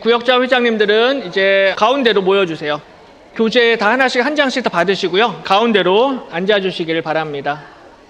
구역장 회장님들은 이제 가운데로 모여주세요. 교재 다 하나씩 한 장씩 다 받으시고요. 가운데로 앉아주시기를 바랍니다.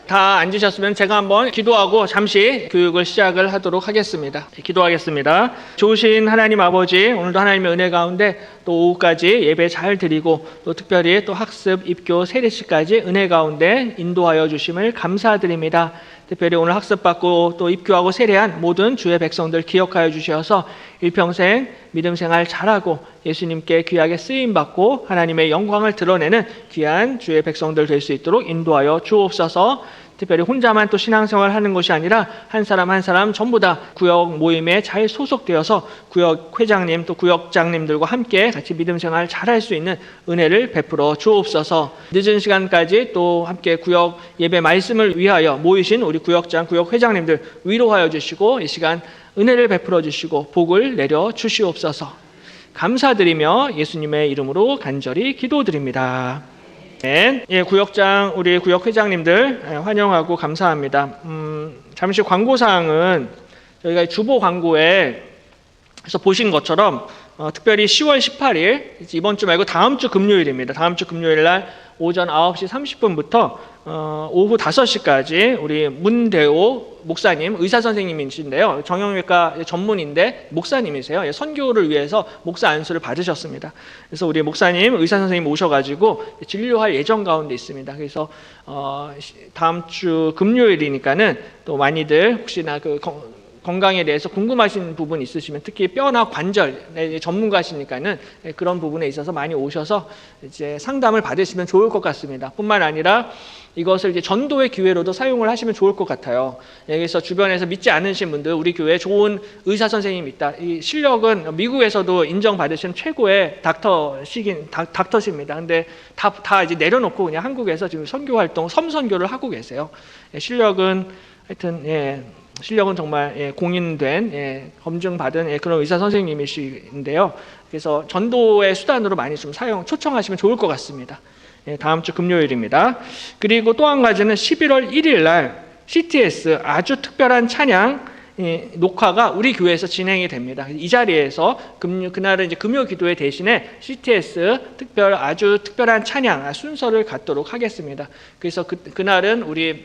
다 앉으셨으면 제가 한번 기도하고 잠시 교육을 시작을 하도록 하겠습니다. 기도하겠습니다. 좋으신 하나님 아버지, 오늘도 하나님의 은혜 가운데 또 오후까지 예배 잘 드리고 또 특별히 또 학습, 입교, 세례식까지 은혜 가운데 인도하여 주심을 감사드립니다. 특별히 오늘 학습받고 또 입교하고 세례한 모든 주의 백성들 기억하여 주셔서 일평생 믿음 생활 잘하고 예수님께 귀하게 쓰임받고 하나님의 영광을 드러내는 귀한 주의 백성들 될 수 있도록 인도하여 주옵소서. 특별히 혼자만 또 신앙생활 하는 것이 아니라 한 사람 한 사람 전부 다 구역 모임에 잘 소속되어서 구역 회장님 또 구역장님들과 함께 같이 믿음 생활 잘할 수 있는 은혜를 베풀어 주옵소서. 늦은 시간까지 또 함께 구역 예배 말씀을 위하여 모이신 우리 구역장 구역 회장님들 위로하여 주시고 이 시간 은혜를 베풀어 주시고 복을 내려 주시옵소서. 감사드리며 예수님의 이름으로 간절히 기도드립니다. 예, 구역장 우리 구역 회장님들 환영하고 감사합니다. 잠시 광고사항은 저희가 주보 광고에서 보신 것처럼 특별히 10월 18일 이번 주 말고 다음 주 금요일입니다. 다음 주 금요일 날 오전 9시 30분부터 오후 5시까지 우리 문대호 목사님, 의사 선생님이신데요. 정형외과 전문인데 목사님이세요. 선교를 위해서 목사 안수를 받으셨습니다. 그래서 우리 목사님, 의사 선생님 오셔가지고 진료할 예정 가운데 있습니다. 그래서 다음 주 금요일이니까는 또 많이들 혹시나 건강에 대해서 궁금하신 부분 있으시면 특히 뼈나 관절 전문가시니까는 그런 부분에 있어서 많이 오셔서 이제 상담을 받으시면 좋을 것 같습니다. 뿐만 아니라 이것을 이제 전도의 기회로도 사용을 하시면 좋을 것 같아요. 그래서 주변에서 믿지 않으신 분들 우리 교회에 좋은 의사 선생님이 있다. 이 실력은 미국에서도 인정받으신 최고의 닥터십니다. 근데 다 이제 내려놓고 그냥 한국에서 지금 선교 활동, 섬선교를 하고 계세요. 실력은 하여튼 실력은 정말 공인된 검증받은 그런 의사 선생님이신데요. 그래서 전도의 수단으로 많이 좀 초청하시면 좋을 것 같습니다. 다음 주 금요일입니다. 그리고 또 한 가지는 11월 1일 날 CTS 아주 특별한 찬양 녹화가 우리 교회에서 진행이 됩니다. 이 자리에서 그날은 이제 금요 기도회 대신에 CTS 아주 특별한 찬양 순서를 갖도록 하겠습니다. 그래서 그날은 우리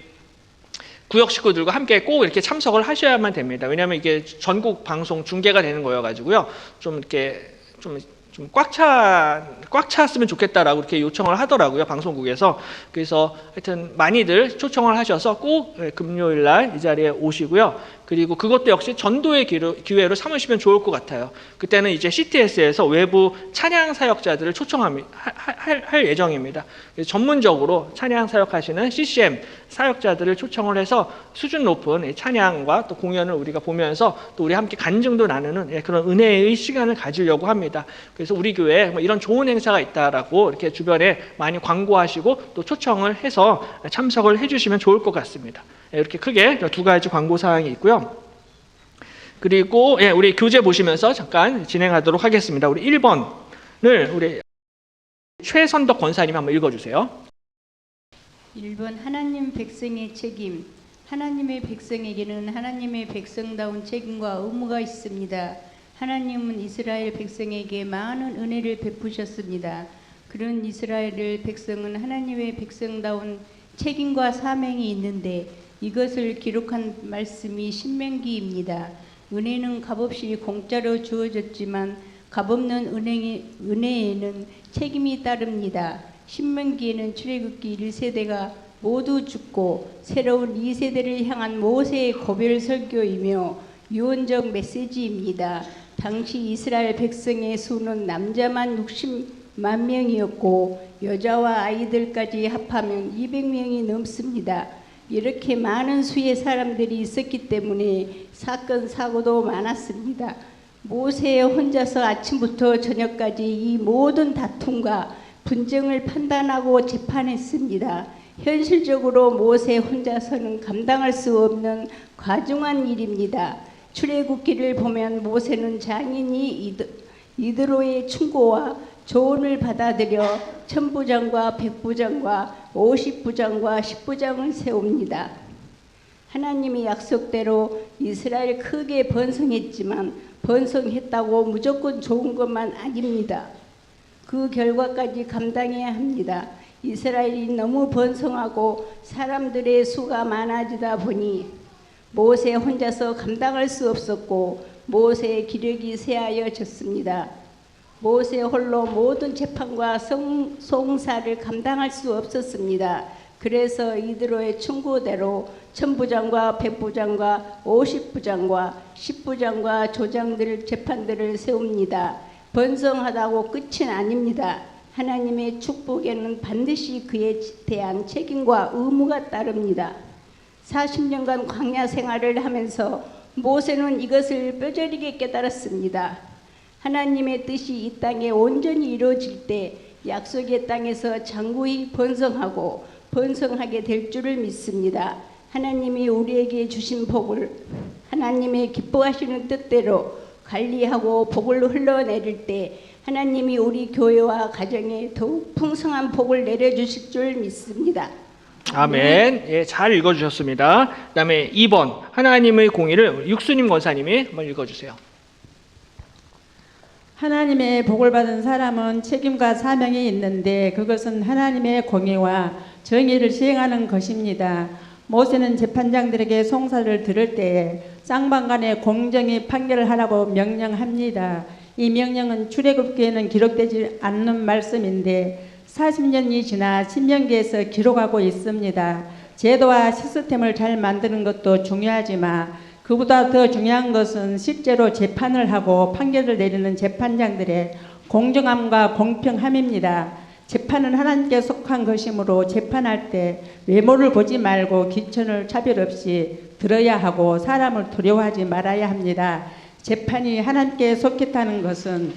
구역 식구들과 함께 꼭 이렇게 참석을 하셔야만 됩니다. 왜냐하면 이게 전국 방송 중계가 되는 거여가지고요. 좀 이렇게 좀 꽉 찼으면 좋겠다라고 이렇게 요청을 하더라고요. 방송국에서. 그래서 하여튼 많이들 초청을 하셔서 꼭 금요일 날 이 자리에 오시고요. 그리고 그것도 역시 전도의 기회로 삼으시면 좋을 것 같아요. 그때는 이제 CTS에서 외부 찬양 사역자들을 할 예정입니다. 전문적으로 찬양 사역하시는 CCM 사역자들을 초청을 해서 수준 높은 찬양과 또 공연을 우리가 보면서 또 우리 함께 간증도 나누는 그런 은혜의 시간을 가지려고 합니다. 그래서 우리 교회에 이런 좋은 행사가 있다라고 이렇게 주변에 많이 광고하시고 또 초청을 해서 참석을 해주시면 좋을 것 같습니다. 이렇게 크게 두 가지 광고 사항이 있고요. 그리고 우리 교재 보시면서 잠깐 진행하도록 하겠습니다. 우리 1번을 우리 최선덕 권사님 한번 읽어주세요. 1번 하나님 백성의 책임. 하나님의 백성에게는 하나님의 백성다운 책임과 의무가 있습니다. 하나님은 이스라엘 백성에게 많은 은혜를 베푸셨습니다. 그런 이스라엘 백성은 하나님의 백성다운 책임과 사명이 있는데 이것을 기록한 말씀이 신명기입니다. 은혜는 값없이 공짜로 주어졌지만 값없는 은혜에는 책임이 따릅니다. 신명기에는 출애굽기 1세대가 모두 죽고 새로운 2세대를 향한 모세의 고별 설교이며 유언적 메시지입니다. 당시 이스라엘 백성의 수는 남자만 60만 명이었고 여자와 아이들까지 합하면 200명이 넘습니다. 이렇게 많은 수의 사람들이 있었기 때문에 사건 사고도 많았습니다. 모세 혼자서 아침부터 저녁까지 이 모든 다툼과 분쟁을 판단하고 재판했습니다. 현실적으로 모세 혼자서는 감당할 수 없는 과중한 일입니다. 출애굽기를 보면 모세는 장인이 이드로의 충고와 조언을 받아들여 천부장과 백부장과 50부장과 10부장을 세웁니다. 하나님의 약속대로 이스라엘 크게 번성했지만 번성했다고 무조건 좋은 것만 아닙니다. 그 결과까지 감당해야 합니다. 이스라엘이 너무 번성하고 사람들의 수가 많아지다 보니 모세 혼자서 감당할 수 없었고 모세의 기력이 쇠하여졌습니다. 모세 홀로 모든 재판과 송사를 감당할 수 없었습니다. 그래서 이드로의 충고대로 천부장과 백부장과 50부장과 10부장과 조장들 재판들을 세웁니다. 번성하다고 끝은 아닙니다. 하나님의 축복에는 반드시 그에 대한 책임과 의무가 따릅니다. 40년간 광야 생활을 하면서 모세는 이것을 뼈저리게 깨달았습니다. 하나님의 뜻이 이 땅에 온전히 이루어질 때 약속의 땅에서 장구히 번성하고 번성하게 될 줄을 믿습니다. 하나님이 우리에게 주신 복을 하나님의 기뻐하시는 뜻대로 관리하고 복을 흘러내릴 때 하나님이 우리 교회와 가정에 더욱 풍성한 복을 내려주실 줄 믿습니다. 아멘. 예, 잘 읽어주셨습니다. 그 다음에 2번 하나님의 공의를 육수님 권사님이 한번 읽어주세요. 하나님의 복을 받은 사람은 책임과 사명이 있는데 그것은 하나님의 공의와 정의를 시행하는 것입니다. 모세는 재판장들에게 송사를 들을 때에 쌍방간에 공정히 판결을 하라고 명령합니다. 이 명령은 출애굽기에는 기록되지 않는 말씀인데 40년이 지나 신명기에서 기록하고 있습니다. 제도와 시스템을 잘 만드는 것도 중요하지만 그보다 더 중요한 것은 실제로 재판을 하고 판결을 내리는 재판장들의 공정함과 공평함입니다. 재판은 하나님께 속한 것이므로 재판할 때 외모를 보지 말고 기천을 차별 없이 들어야 하고 사람을 두려워하지 말아야 합니다. 재판이 하나님께 속했다는 것은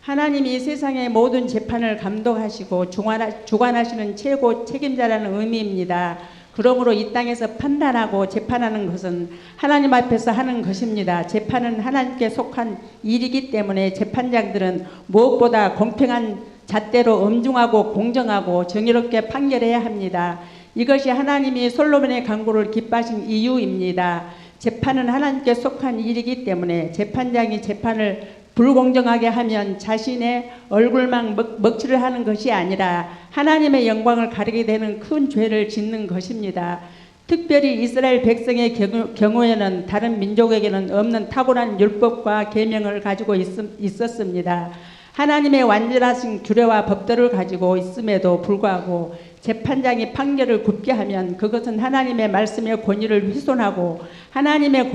하나님이 세상의 모든 재판을 감독하시고 주관하시는 최고 책임자라는 의미입니다. 그러므로 이 땅에서 판단하고 재판하는 것은 하나님 앞에서 하는 것입니다. 재판은 하나님께 속한 일이기 때문에 재판장들은 무엇보다 공평한 잣대로 엄중하고 공정하고 정의롭게 판결해야 합니다. 이것이 하나님이 솔로몬의 강구를 기뻐하신 이유입니다. 재판은 하나님께 속한 일이기 때문에 재판장이 재판을 불공정하게 하면 자신의 얼굴만 먹칠을 하는 것이 아니라 하나님의 영광을 가리게 되는 큰 죄를 짓는 것입니다. 특별히 이스라엘 백성의 경우에는 다른 민족에게는 없는 탁월한 율법과 계명을 가지고 있었습니다. 하나님의 완전하신 규례와 법도를 가지고 있음에도 불구하고 재판장이 판결을 굽게 하면 그것은 하나님의 말씀의 권위를 훼손하고 하나님의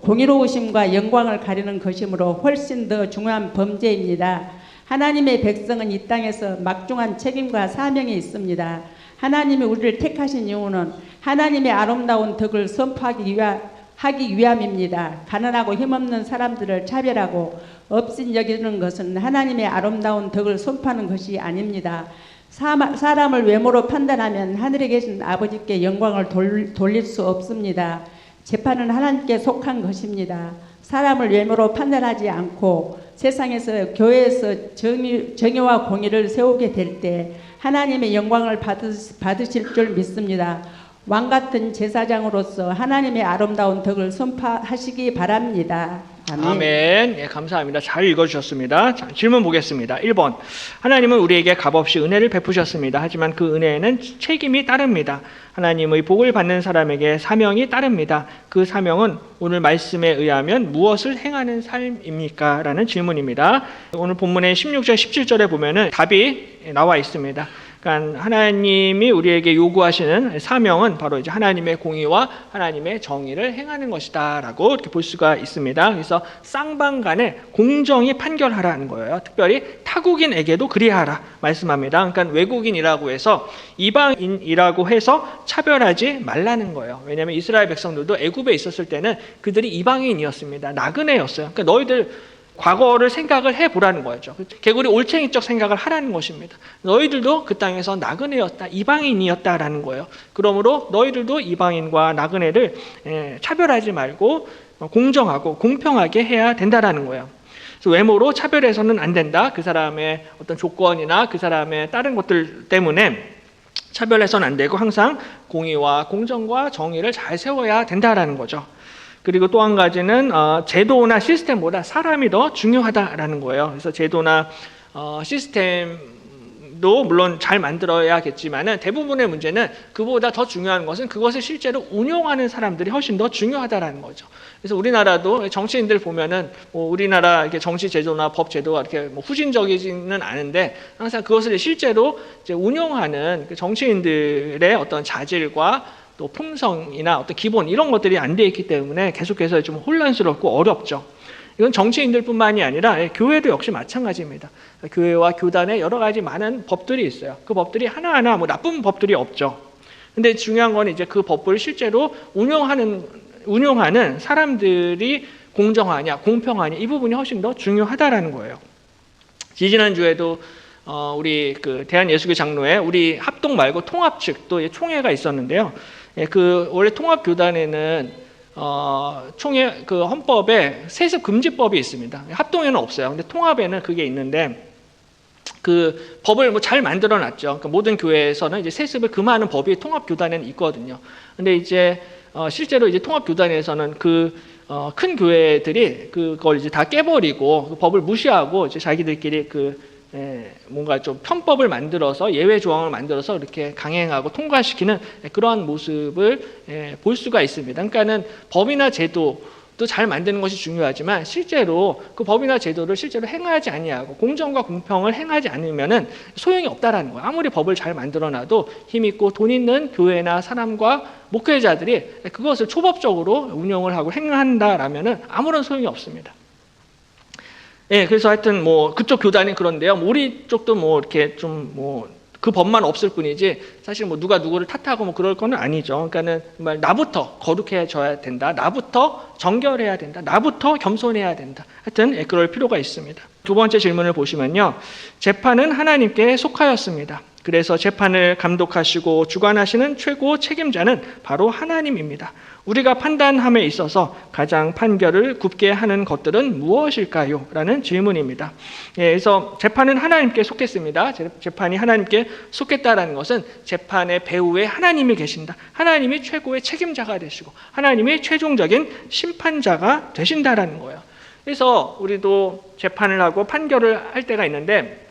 공의로우심과 영광을 가리는 것이므로 훨씬 더 중요한 범죄입니다. 하나님의 백성은 이 땅에서 막중한 책임과 사명이 있습니다. 하나님이 우리를 택하신 이유는 하나님의 아름다운 덕을 선포하기 위함입니다. 가난하고 힘없는 사람들을 차별하고 업신 여기는 것은 하나님의 아름다운 덕을 선포하는 것이 아닙니다. 사람을 외모로 판단하면 하늘에 계신 아버지께 영광을 돌릴 수 없습니다. 재판은 하나님께 속한 것입니다. 사람을 외모로 판단하지 않고 세상에서 교회에서 정의와 공의를 세우게 될 때 하나님의 영광을 받으실 줄 믿습니다. 왕같은 제사장으로서 하나님의 아름다운 덕을 선포하시기 바랍니다. 아멘. 아멘. 예, 감사합니다. 잘 읽어주셨습니다. 자, 질문 보겠습니다. 1번. 하나님은 우리에게 값없이 은혜를 베푸셨습니다. 하지만 그 은혜에는 책임이 따릅니다. 하나님의 복을 받는 사람에게 사명이 따릅니다. 그 사명은 오늘 말씀에 의하면 무엇을 행하는 삶입니까? 라는 질문입니다. 오늘 본문의 16절, 17절에 보면은 답이 나와 있습니다. 그러니까 하나님이 우리에게 요구하시는 사명은 바로 이제 하나님의 공의와 하나님의 정의를 행하는 것이다라고 이렇게 볼 수가 있습니다. 그래서 쌍방간에 공정히 판결하라는 거예요. 특별히 타국인에게도 그리하라 말씀합니다. 그러니까 외국인이라고 해서 이방인이라고 해서 차별하지 말라는 거예요. 왜냐하면 이스라엘 백성들도 애굽에 있었을 때는 그들이 이방인이었습니다. 나그네였어요. 그러니까 너희들 과거를 생각을 해보라는 거죠. 개구리 올챙이적 생각을 하라는 것입니다. 너희들도 그 땅에서 나그네였다, 이방인이었다라는 거예요. 그러므로 너희들도 이방인과 나그네를 차별하지 말고 공정하고 공평하게 해야 된다라는 거예요. 그래서 외모로 차별해서는 안 된다. 그 사람의 어떤 조건이나 그 사람의 다른 것들 때문에 차별해서는 안 되고 항상 공의와 공정과 정의를 잘 세워야 된다라는 거죠. 그리고 또 한 가지는 제도나 시스템보다 사람이 더 중요하다라는 거예요. 그래서 제도나 시스템도 물론 잘 만들어야겠지만은 대부분의 문제는 그보다 더 중요한 것은 그것을 실제로 운용하는 사람들이 훨씬 더 중요하다라는 거죠. 그래서 우리나라도 정치인들 보면은 우리나라 이렇게 정치 제도나 법 제도가 이렇게 후진적이지는 않은데 항상 그것을 실제로 이제 운용하는 그 정치인들의 어떤 자질과 또 품성이나 어떤 기본 이런 것들이 안 돼 있기 때문에 계속해서 좀 혼란스럽고 어렵죠. 이건 정치인들뿐만이 아니라 교회도 역시 마찬가지입니다. 교회와 교단에 여러 가지 많은 법들이 있어요. 그 법들이 하나하나 뭐 나쁜 법들이 없죠. 근데 중요한 건 이제 그 법을 실제로 운용하는 사람들이 공정하냐, 공평하냐 이 부분이 훨씬 더 중요하다라는 거예요. 지지난주에도 우리 그 대한예수교 장로회 우리 합동 말고 통합 측 또 총회가 있었는데요. 그 원래 통합 교단에는 총회 그 헌법에 세습 금지법이 있습니다. 합동에는 없어요. 근데 통합에는 그게 있는데 그 법을 뭐 잘 만들어 놨죠. 그러니까 모든 교회에서는 이제 세습을 금하는 법이 통합 교단에는 있거든요. 근데 이제 실제로 이제 통합 교단에서는 큰 교회들이 그걸 이제 다 깨버리고 그 법을 무시하고 이제 자기들끼리 뭔가 좀 편법을 만들어서 예외 조항을 만들어서 이렇게 강행하고 통과시키는 그러한 모습을 볼 수가 있습니다. 그러니까는 법이나 제도도 잘 만드는 것이 중요하지만 실제로 그 법이나 제도를 실제로 행하지 아니하고 공정과 공평을 행하지 않으면은 소용이 없다라는 거예요. 아무리 법을 잘 만들어놔도 힘 있고 돈 있는 교회나 사람과 목회자들이 그것을 초법적으로 운영을 하고 행한다라면은 아무런 소용이 없습니다. 예, 그래서 하여튼 뭐 그쪽 교단이 그런데요. 우리 쪽도 뭐 이렇게 좀 그 법만 없을 뿐이지 사실 뭐 누가 누구를 탓하고 뭐 그럴 거는 아니죠. 그러니까는 정말 나부터 거룩해져야 된다. 나부터 정결해야 된다. 나부터 겸손해야 된다. 하여튼 그럴 필요가 있습니다. 두 번째 질문을 보시면요. 재판은 하나님께 속하였습니다. 그래서 재판을 감독하시고 주관하시는 최고 책임자는 바로 하나님입니다. 우리가 판단함에 있어서 가장 판결을 굽게 하는 것들은 무엇일까요? 라는 질문입니다. 그래서 재판은 하나님께 속했습니다. 재판이 하나님께 속했다라는 것은 재판의 배후에 하나님이 계신다. 하나님이 최고의 책임자가 되시고 하나님이 최종적인 심판자가 되신다라는 거예요. 그래서 우리도 재판을 하고 판결을 할 때가 있는데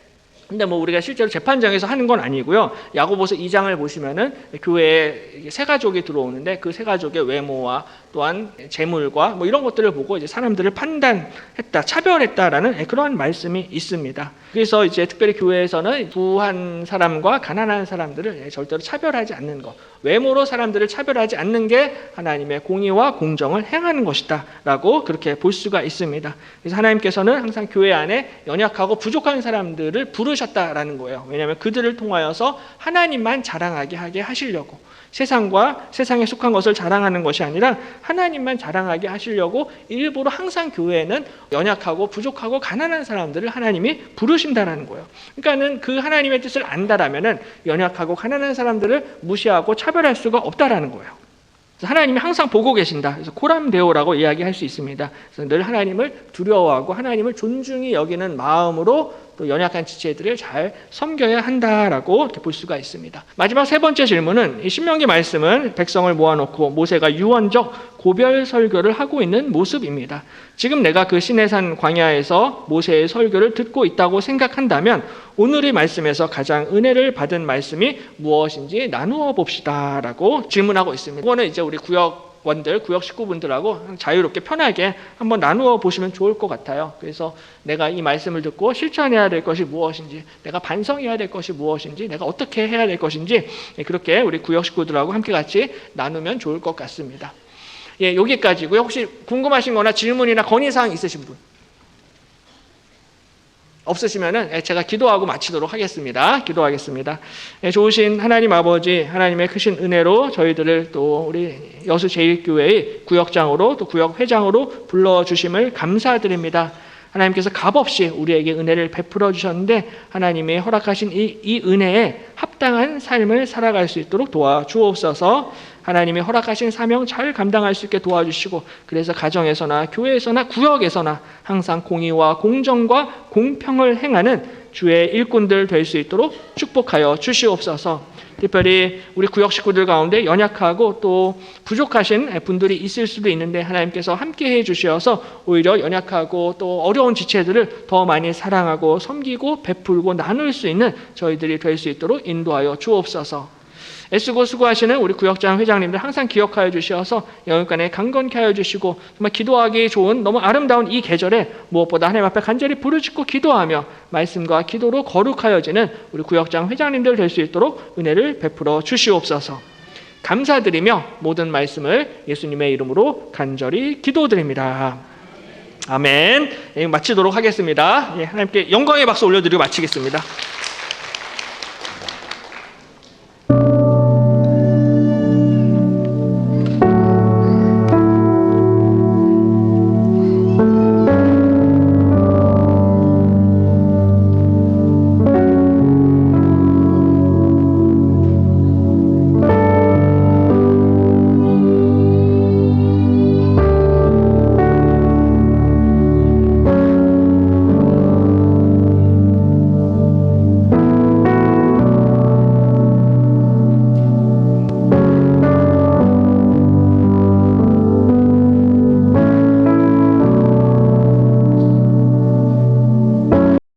근데 뭐 우리가 실제로 재판장에서 하는 건 아니고요. 야고보서 2장을 보시면은 교회에 세 가족이 들어오는데 그 세 가족의 외모와 또한 재물과 뭐 이런 것들을 보고 이제 사람들을 판단했다, 차별했다라는 그런 말씀이 있습니다. 그래서 이제 특별히 교회에서는 부한 사람과 가난한 사람들을 절대로 차별하지 않는 것, 외모로 사람들을 차별하지 않는 게 하나님의 공의와 공정을 행하는 것이다라고 그렇게 볼 수가 있습니다. 그래서 하나님께서는 항상 교회 안에 연약하고 부족한 사람들을 부르셨다라는 거예요. 왜냐하면 그들을 통하여서 하나님만 자랑하게 하게 하시려고. 세상과 세상에 속한 것을 자랑하는 것이 아니라 하나님만 자랑하게 하시려고 일부러 항상 교회는 연약하고 부족하고 가난한 사람들을 하나님이 부르신다라는 거예요. 그러니까는 그 하나님의 뜻을 안다라면은 연약하고 가난한 사람들을 무시하고 차별할 수가 없다라는 거예요. 하나님이 항상 보고 계신다. 그래서 코람데오라고 이야기할 수 있습니다. 그래서 늘 하나님을 두려워하고 하나님을 존중히 여기는 마음으로 또 연약한 지체들을 잘 섬겨야 한다라고 이렇게 볼 수가 있습니다. 마지막 세 번째 질문은 이 신명기 말씀은 백성을 모아놓고 모세가 유언적 고별 설교를 하고 있는 모습입니다. 지금 내가 그 시내산 광야에서 모세의 설교를 듣고 있다고 생각한다면 오늘의 말씀에서 가장 은혜를 받은 말씀이 무엇인지 나누어 봅시다라고 질문하고 있습니다. 이거는 이제 우리 구역원들, 구역 식구분들하고 자유롭게 편하게 한번 나누어 보시면 좋을 것 같아요. 그래서 내가 이 말씀을 듣고 실천해야 될 것이 무엇인지, 내가 반성해야 될 것이 무엇인지, 내가 어떻게 해야 될 것인지 그렇게 우리 구역 식구들하고 함께 같이 나누면 좋을 것 같습니다. 예, 여기까지고요. 혹시 궁금하신 거나 질문이나 건의사항 있으신 분? 없으시면은 제가 기도하고 마치도록 하겠습니다. 기도하겠습니다. 좋으신 하나님 아버지, 하나님의 크신 은혜로 저희들을 또 우리 여수 제일교회의 구역장으로 또 구역회장으로 불러주심을 감사드립니다. 하나님께서 값없이 우리에게 은혜를 베풀어 주셨는데 하나님이 허락하신 이 은혜에 합당한 삶을 살아갈 수 있도록 도와주옵소서. 하나님이 허락하신 사명 잘 감당할 수 있게 도와주시고 그래서 가정에서나 교회에서나 구역에서나 항상 공의와 공정과 공평을 행하는 주의 일꾼들 될 수 있도록 축복하여 주시옵소서. 특별히 우리 구역 식구들 가운데 연약하고 또 부족하신 분들이 있을 수도 있는데 하나님께서 함께해 주셔서 오히려 연약하고 또 어려운 지체들을 더 많이 사랑하고 섬기고 베풀고 나눌 수 있는 저희들이 될 수 있도록 인도하여 주옵소서. 애쓰고 수고하시는 우리 구역장 회장님들 항상 기억하여 주셔서 영육간에 강건케 하여 주시고 정말 기도하기 좋은 너무 아름다운 이 계절에 무엇보다 하나님 앞에 간절히 부르짖고 기도하며 말씀과 기도로 거룩하여지는 우리 구역장 회장님들 될 수 있도록 은혜를 베풀어 주시옵소서. 감사드리며 모든 말씀을 예수님의 이름으로 간절히 기도드립니다. 아멘. 마치도록 하겠습니다. 하나님께 영광의 박수 올려드리고 마치겠습니다.